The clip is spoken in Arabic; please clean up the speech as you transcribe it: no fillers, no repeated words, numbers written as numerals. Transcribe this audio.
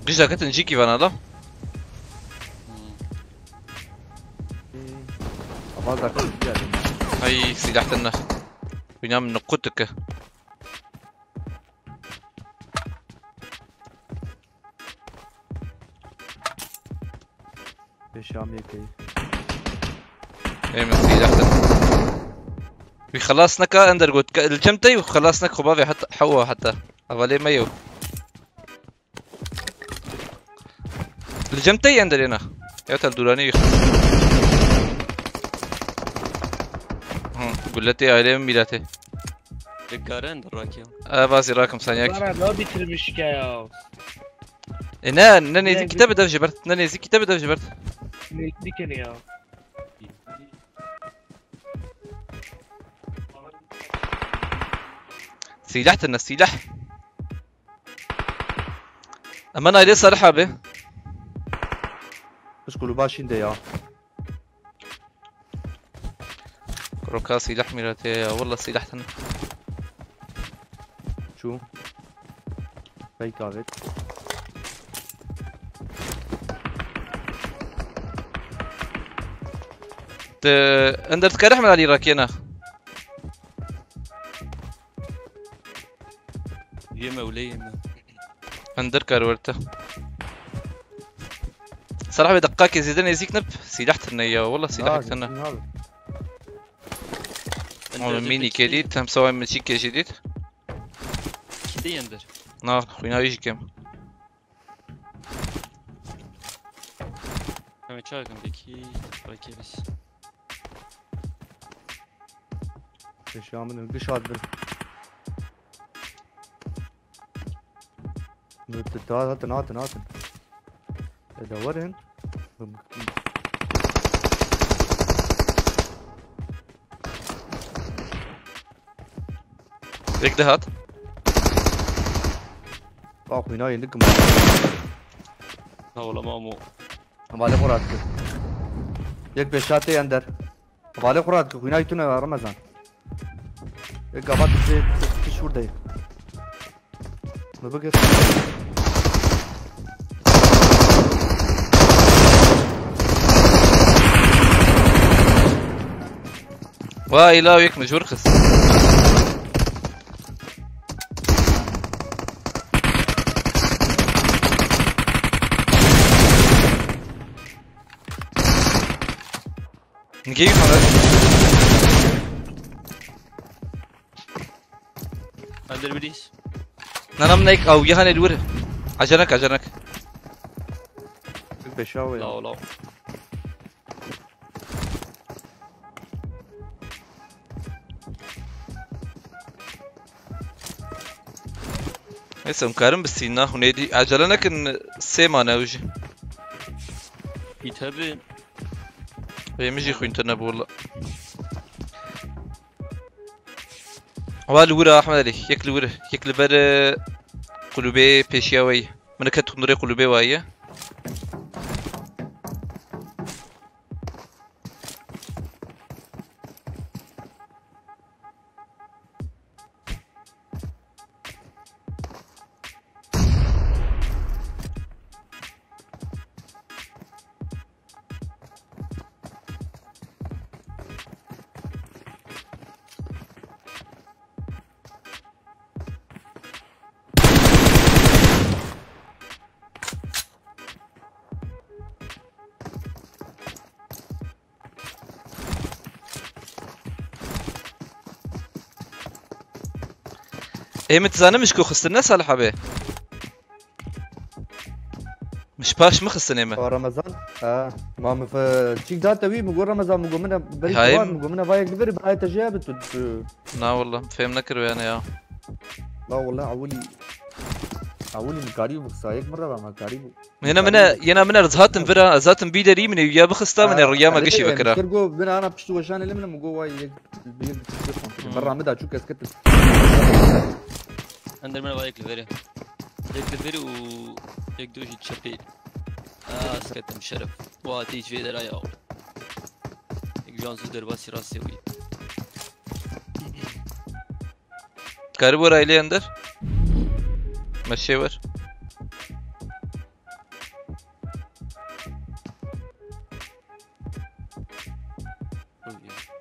قشة كنت نجيكي فانا لا أبغى ذاك هاي سلاحتنا بينام نقطك الشامية كي اي من سلاحتنا بيخلصنك اندر قلت الجمتي وخلصنك خبابي حتى حوا حتى اولي ميو الجمتي اندر هنا يا الدوراني قلتي عليه ميلاتي دكارين دراكيا بازي راكم ثانيك انا ما بيترمش يا ناني زي كتاب دف جبرت ناني زي كتاب دف جبرت ديكن يا سلاحتنا السلاح اما انا ليه صراحة به ايش كلوا باشين ده يا كروكا سلاح ميلاتي والله سلاحتنا شو باي كافيت اندر تكرح من العراقي انا يما وليما اندر كارورته صراحة بدقاك يزيدني يزيك نب سلاحتنا يا والله سلاحتنا ميني جديد هم سوى من شيك جديد كدي اندر نار خوينا يجي كم هم تشاكم بكي بكي بس الشام من قشاد بال ناتن دورهن ليك دهات اخوي ناي نقم لا والله مامو مالي قراتك يك بشاتي اندر مالي قراتك اخوي ناي تنا رمضان يك قبض زي تشور ده ما بقى واي لا ويك مجبور خس نجيب حمد اندر بريس ننام نيك او يهان الور عجنك يك بشاوي لا لا هسه مكارم بالسينا هنيدي عجلنك ان سيما نوجي يتهبن هي مجي خوين تنب والله والورا احمد علي ياكل ورا ياكل بر قلوبي بيشياوي من كنت نوري قلوبي وايه ايه متزانه مش كو خصنا صالحه به مش باش مخصنا ما رمضان ما تشيك داتا وي مقول رمضان مقول منها بريك هاي مقول منها بايك بري بهاي تجابت لا والله فهمنا كروي انا يا لا والله عولي مكاريو بخسايك مره مع كاريو ينا من رزهات انفرا ذات بيدري من يا بخستا من الرياما قشي بكره كرجو بنا انا بشتو وشان اللي من مقول واي برا عمدا شو كسكت اندر من بايك لفيري يك لفيري و يك دوجي تشبيل سكتم شرف واتيج في درايا يك جانزو درباسي راسي وي كاربو رايلي اندر مشي ور اوكي